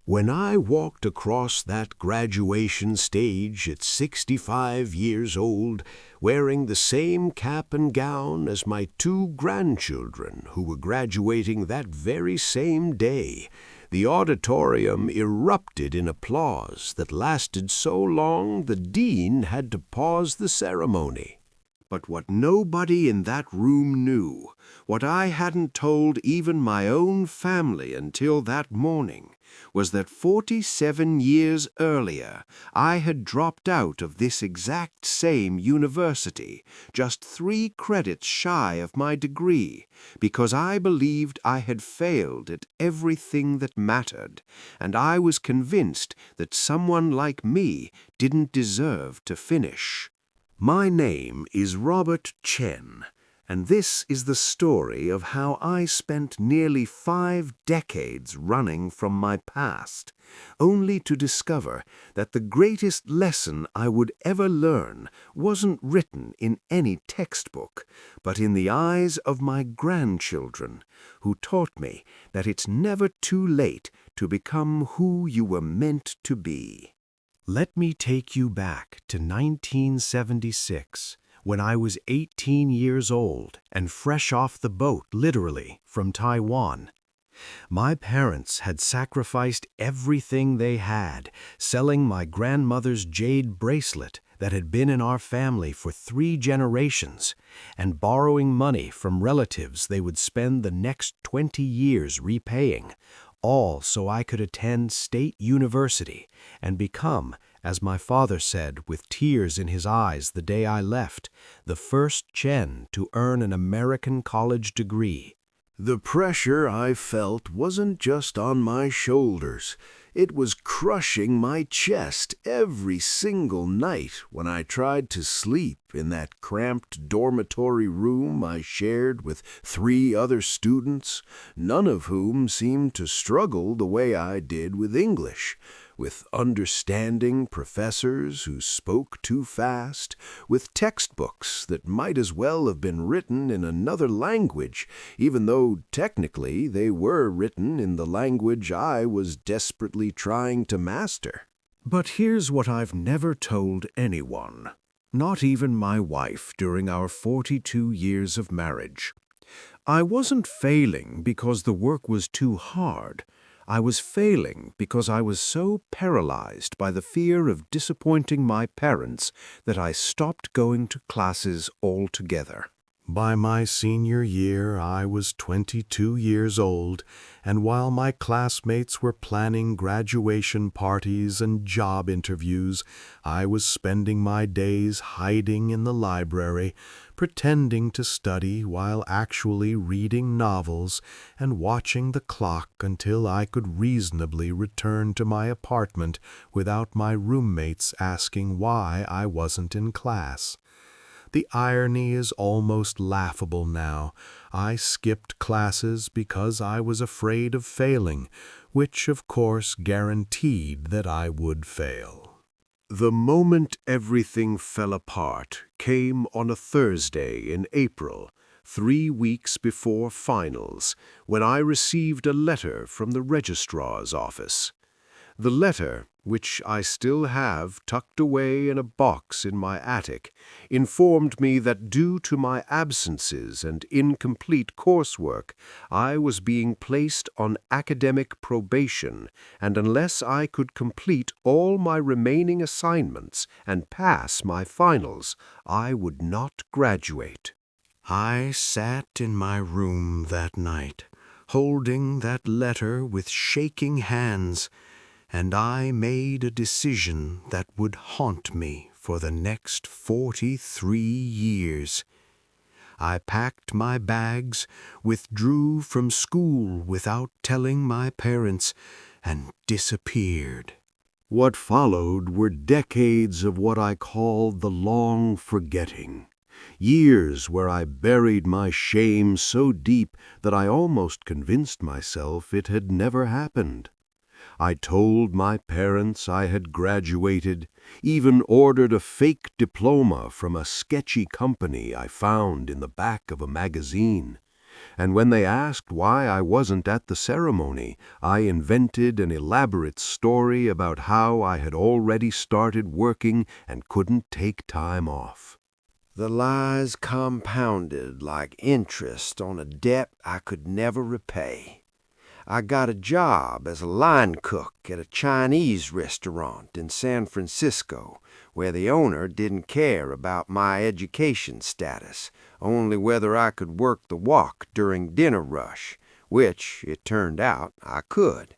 When I walked across that graduation stage at 65 years old, wearing the same cap and gown as my two grandchildren who were graduating that very same day, the auditorium erupted in applause that lasted so long the dean had to pause the ceremony. But what nobody in that room knew, what I hadn't told even my own family until that morning, was that 47 years earlier I had dropped out of this exact same university, just 3 credits shy of my degree, because I believed I had failed at everything that mattered, and I was convinced that someone like me didn't deserve to finish. My name is Robert Chen, and this is the story of how I spent nearly 5 decades running from my past, only to discover that the greatest lesson I would ever learn wasn't written in any textbook, but in the eyes of my grandchildren, who taught me that it's never too late to become who you were meant to be. Let me take you back to 1976, when I was 18 years old and fresh off the boat, literally, from Taiwan. My parents had sacrificed everything they had, selling my grandmother's jade bracelet that had been in our family for 3 generations, and borrowing money from relatives they would spend the next 20 years repaying, all so I could attend State University and become, as my father said with tears in his eyes the day I left, the first Chen to earn an American college degree. The pressure I felt wasn't just on my shoulders. It was crushing my chest every single night when I tried to sleep in that cramped dormitory room I shared with 3 other students, none of whom seemed to struggle the way I did with English, with understanding professors who spoke too fast, with textbooks that might as well have been written in another language, even though technically they were written in the language I was desperately trying to master. But here's what I've never told anyone, not even my wife during our 42 years of marriage. I wasn't failing because the work was too hard. I was failing because I was so paralyzed by the fear of disappointing my parents that I stopped going to classes altogether. By my senior year, I was 22 years old, and while my classmates were planning graduation parties and job interviews, I was spending my days hiding in the library, pretending to study while actually reading novels and watching the clock until I could reasonably return to my apartment without my roommates asking why I wasn't in class. The irony is almost laughable now. I skipped classes because I was afraid of failing, which of course guaranteed that I would fail. The moment everything fell apart came on a Thursday in April, 3 weeks before finals, when I received a letter from the registrar's office. The letter, which I still have tucked away in a box in my attic, informed me that due to my absences and incomplete coursework, I was being placed on academic probation, and unless I could complete all my remaining assignments and pass my finals, I would not graduate. I sat in my room that night, holding that letter with shaking hands, and I made a decision that would haunt me for the next 43 years. I packed my bags, withdrew from school without telling my parents, and disappeared. What followed were decades of what I call the long forgetting. Years where I buried my shame so deep that I almost convinced myself it had never happened. I told my parents I had graduated, even ordered a fake diploma from a sketchy company I found in the back of a magazine. And when they asked why I wasn't at the ceremony, I invented an elaborate story about how I had already started working and couldn't take time off. The lies compounded like interest on a debt I could never repay. I got a job as a line cook at a Chinese restaurant in San Francisco, where the owner didn't care about my education status, only whether I could work the wok during dinner rush, which, it turned out, I could.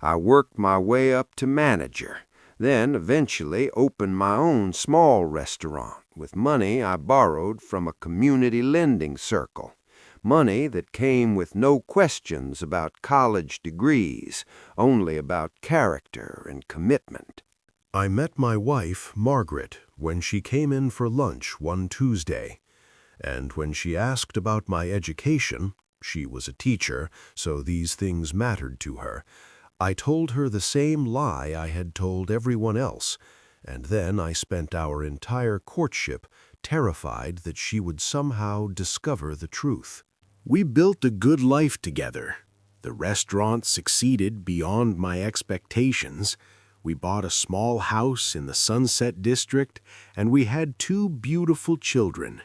I worked my way up to manager, then eventually opened my own small restaurant with money I borrowed from a community lending circle. Money that came with no questions about college degrees, only about character and commitment. I met my wife, Margaret, when she came in for lunch one Tuesday, and when she asked about my education, she was a teacher, so these things mattered to her, I told her the same lie I had told everyone else, and then I spent our entire courtship terrified that she would somehow discover the truth. We built a good life together. The restaurant succeeded beyond my expectations. We bought a small house in the Sunset District, and we had 2 beautiful children,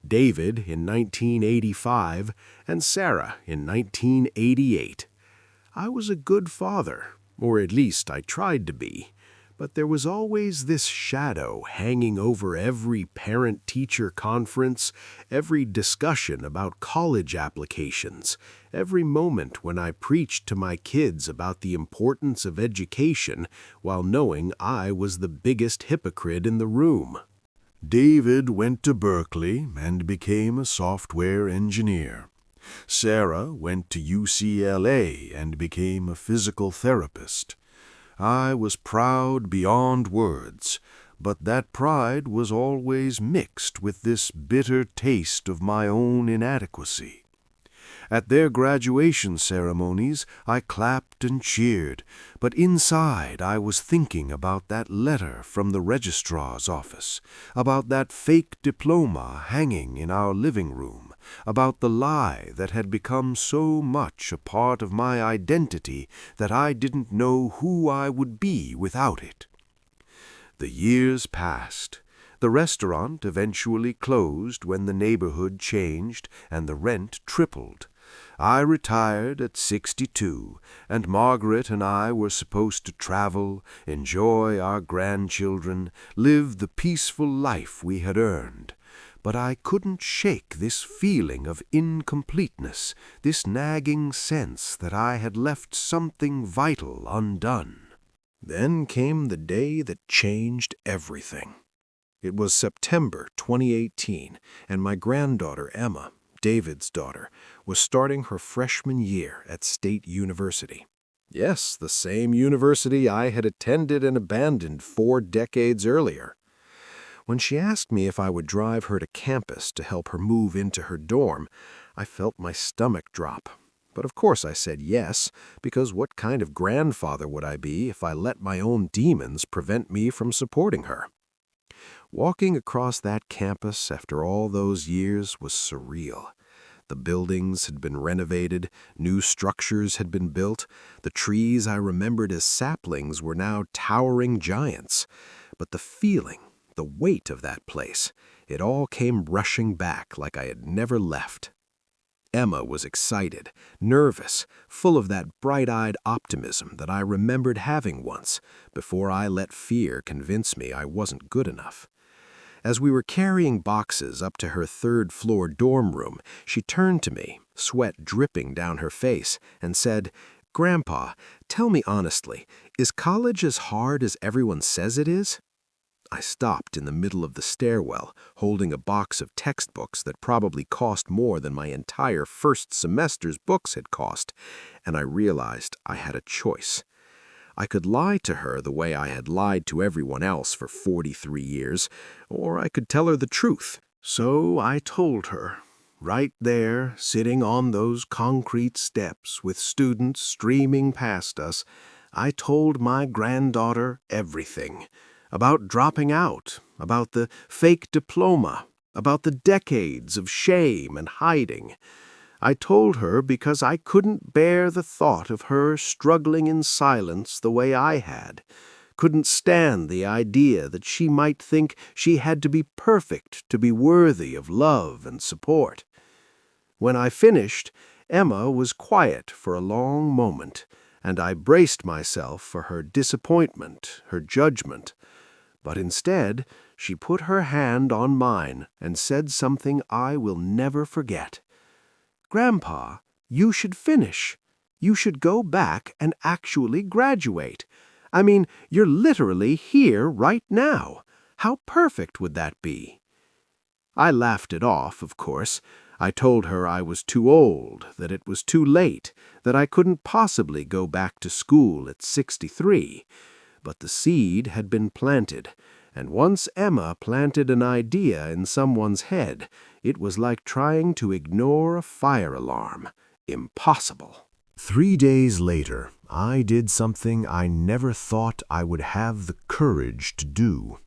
David in 1985 and Sarah in 1988. I was a good father, or at least I tried to be, but there was always this shadow hanging over every parent-teacher conference, every discussion about college applications, every moment when I preached to my kids about the importance of education while knowing I was the biggest hypocrite in the room. David went to Berkeley and became a software engineer. Sarah went to UCLA and became a physical therapist. I was proud beyond words, but that pride was always mixed with this bitter taste of my own inadequacy. At their graduation ceremonies, I clapped and cheered, but inside I was thinking about that letter from the registrar's office, about that fake diploma hanging in our living room, about the lie that had become so much a part of my identity that I didn't know who I would be without it. The years passed. The restaurant eventually closed when the neighborhood changed and the rent tripled. I retired at 62, and Margaret and I were supposed to travel, enjoy our grandchildren, live the peaceful life we had earned. But I couldn't shake this feeling of incompleteness, this nagging sense that I had left something vital undone. Then came the day that changed everything. It was September 2018, and my granddaughter Emma, David's daughter, was starting her freshman year at State University. Yes, the same university I had attended and abandoned 4 decades earlier. When she asked me if I would drive her to campus to help her move into her dorm, I felt my stomach drop. But of course I said yes, because what kind of grandfather would I be if I let my own demons prevent me from supporting her? Walking across that campus after all those years was surreal. The buildings had been renovated, new structures had been built, the trees I remembered as saplings were now towering giants. But the feeling, the weight of that place, it all came rushing back like I had never left. Emma was excited, nervous, full of that bright-eyed optimism that I remembered having once, before I let fear convince me I wasn't good enough. As we were carrying boxes up to her 3rd-floor dorm room, she turned to me, sweat dripping down her face, and said, "Grandpa, tell me honestly, is college as hard as everyone says it is?" I stopped in the middle of the stairwell, holding a box of textbooks that probably cost more than my entire first semester's books had cost, and I realized I had a choice. I could lie to her the way I had lied to everyone else for 43 years, or I could tell her the truth. So I told her, right there, sitting on those concrete steps with students streaming past us, I told my granddaughter everything. About dropping out, about the fake diploma, about the decades of shame and hiding. I told her because I couldn't bear the thought of her struggling in silence the way I had, couldn't stand the idea that she might think she had to be perfect to be worthy of love and support. When I finished, Emma was quiet for a long moment, and I braced myself for her disappointment, her judgment. But instead, she put her hand on mine and said something I will never forget. "Grandpa, you should finish. You should go back and actually graduate. I mean, you're literally here right now. How perfect would that be?" I laughed it off, of course. I told her I was too old, that it was too late, that I couldn't possibly go back to school at 63. But the seed had been planted, and once Emma planted an idea in someone's head, it was like trying to ignore a fire alarm. Impossible. 3 days later, I did something I never thought I would have the courage to do.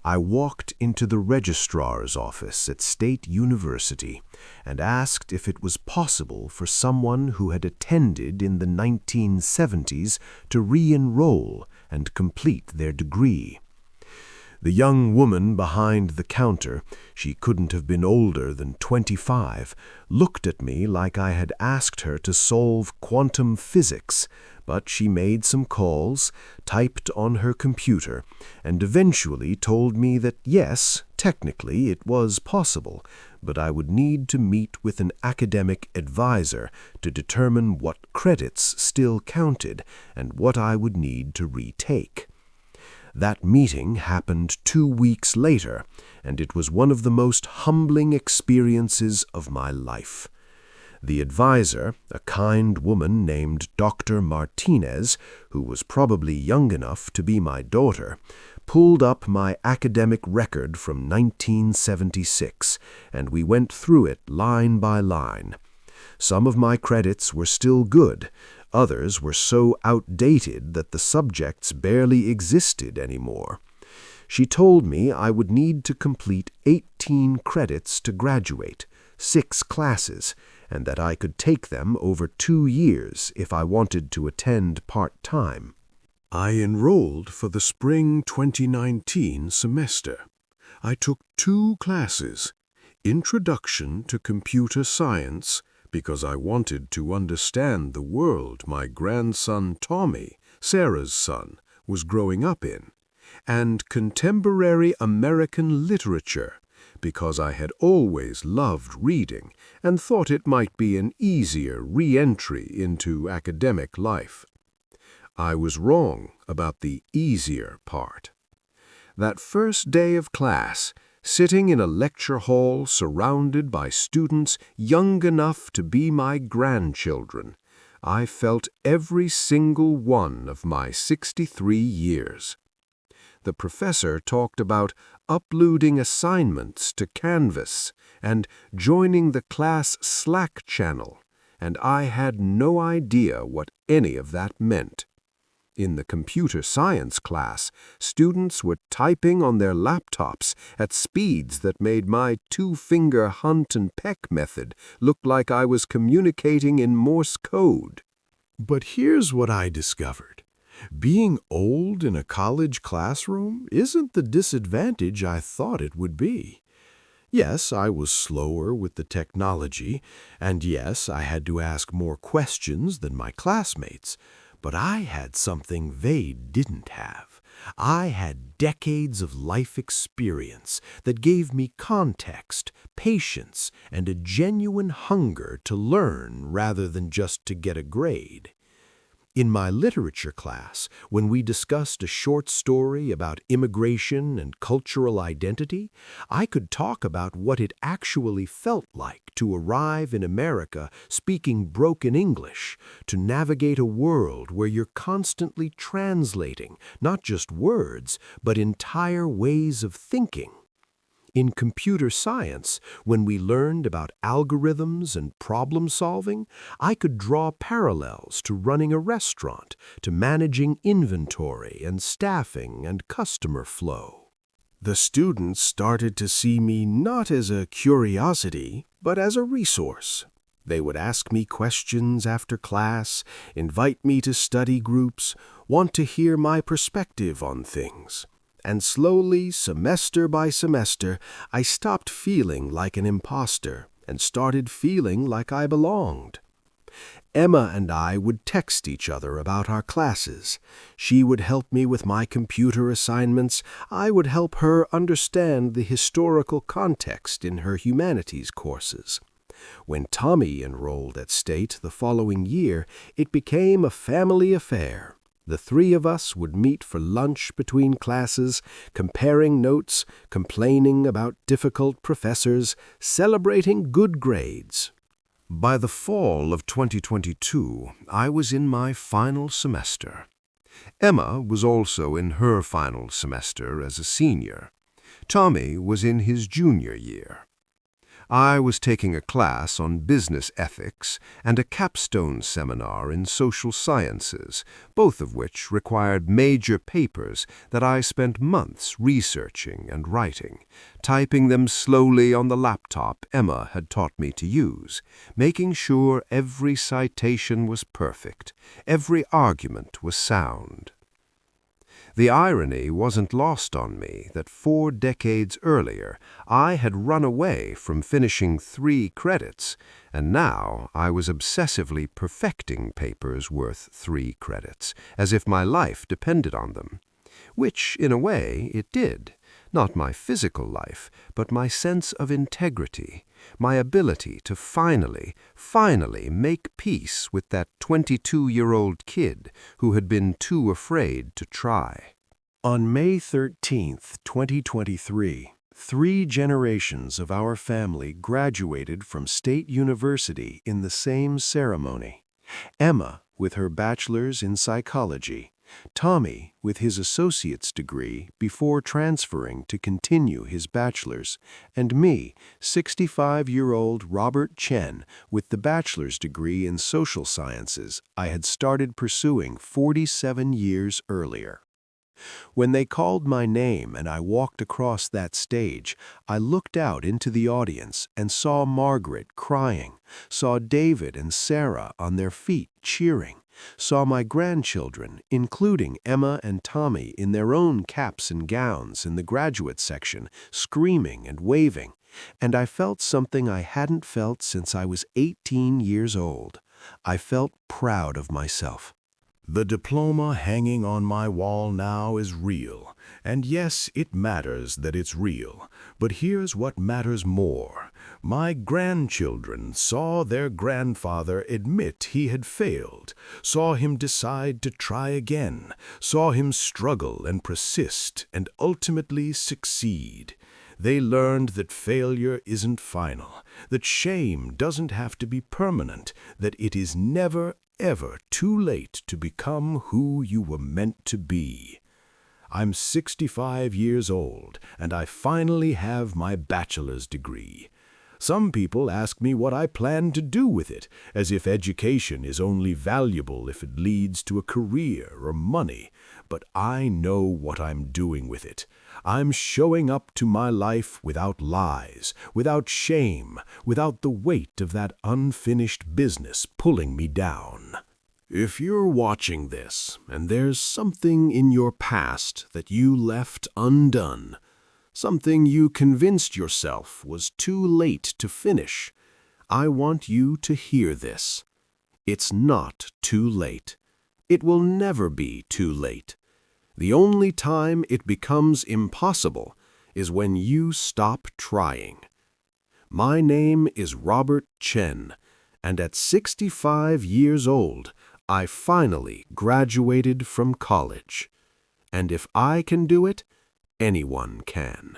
I walked into the registrar's office at State University and asked if it was possible for someone who had attended in the 1970s to re-enroll and complete their degree. The young woman behind the counter, she couldn't have been older than 25, looked at me like I had asked her to solve quantum physics, but she made some calls, typed on her computer, and eventually told me that yes, technically it was possible, but I would need to meet with an academic advisor to determine what credits still counted and what I would need to retake. That meeting happened 2 weeks later, and it was one of the most humbling experiences of my life. The advisor, a kind woman named Dr. Martinez, who was probably young enough to be my daughter, pulled up my academic record from 1976, and we went through it line by line. Some of my credits were still good. Others were so outdated that the subjects barely existed anymore. She told me I would need to complete 18 credits to graduate, 6 classes, and that I could take them over 2 years if I wanted to attend part-time. I enrolled for the spring 2019 semester. I took 2 classes, Introduction to Computer Science, because I wanted to understand the world my grandson Tommy, Sarah's son, was growing up in, and Contemporary American Literature, because I had always loved reading and thought it might be an easier re-entry into academic life. I was wrong about the easier part. That first day of class, sitting in a lecture hall surrounded by students young enough to be my grandchildren, I felt every single one of my 63 years. The professor talked about uploading assignments to Canvas and joining the class Slack channel, and I had no idea what any of that meant. In the computer science class, students were typing on their laptops at speeds that made my 2-finger hunt and peck method look like I was communicating in Morse code. But here's what I discovered. Being old in a college classroom isn't the disadvantage I thought it would be. Yes, I was slower with the technology, and yes, I had to ask more questions than my classmates. But I had something they didn't have. I had decades of life experience that gave me context, patience, and a genuine hunger to learn rather than just to get a grade. In my literature class, when we discussed a short story about immigration and cultural identity, I could talk about what it actually felt like to arrive in America speaking broken English, to navigate a world where you're constantly translating not just words, but entire ways of thinking. In computer science, when we learned about algorithms and problem solving, I could draw parallels to running a restaurant, to managing inventory and staffing and customer flow. The students started to see me not as a curiosity, but as a resource. They would ask me questions after class, invite me to study groups, want to hear my perspective on things. And slowly, semester by semester, I stopped feeling like an imposter and started feeling like I belonged. Emma and I would text each other about our classes. She would help me with my computer assignments. I would help her understand the historical context in her humanities courses. When Tommy enrolled at State the following year, it became a family affair. The three of us would meet for lunch between classes, comparing notes, complaining about difficult professors, celebrating good grades. By the fall of 2022, I was in my final semester. Emma was also in her final semester as a senior. Tommy was in his junior year. I was taking a class on business ethics and a capstone seminar in social sciences, both of which required major papers that I spent months researching and writing, typing them slowly on the laptop Emma had taught me to use, making sure every citation was perfect, every argument was sound. The irony wasn't lost on me that 4 decades earlier I had run away from finishing 3 credits, and now I was obsessively perfecting papers worth 3 credits, as if my life depended on them. Which, in a way, it did. Not my physical life, but my sense of integrity, my ability to finally make peace with that 22-year-old kid who had been too afraid to try. On May 13th, 2023, 3 generations of our family graduated from State University in the same ceremony. Emma with her bachelor's in psychology, Tommy with his associate's degree before transferring to continue his bachelor's, and me, 65-year-old Robert Chen, with the bachelor's degree in social sciences I had started pursuing 47 years earlier. When they called my name and I walked across that stage, I looked out into the audience and saw Margaret crying, saw David and Sarah on their feet cheering, saw my grandchildren, including Emma and Tommy in their own caps and gowns in the graduate section, screaming and waving, and I felt something I hadn't felt since I was 18 years old. I felt proud of myself. The diploma hanging on my wall now is real, and yes, it matters that it's real, but here's what matters more. My grandchildren saw their grandfather admit he had failed, saw him decide to try again, saw him struggle and persist and ultimately succeed. They learned that failure isn't final, that shame doesn't have to be permanent, that it is never, ever too late to become who you were meant to be. I'm 65 years old, and I finally have my bachelor's degree. Some people ask me what I plan to do with it, as if education is only valuable if it leads to a career or money. But I know what I'm doing with it. I'm showing up to my life without lies, without shame, without the weight of that unfinished business pulling me down. If you're watching this, and there's something in your past that you left undone, something you convinced yourself was too late to finish, I want you to hear this. It's not too late. It will never be too late. The only time it becomes impossible is when you stop trying. My name is Robert Chen, and at 65 years old, I finally graduated from college. And if I can do it, anyone can.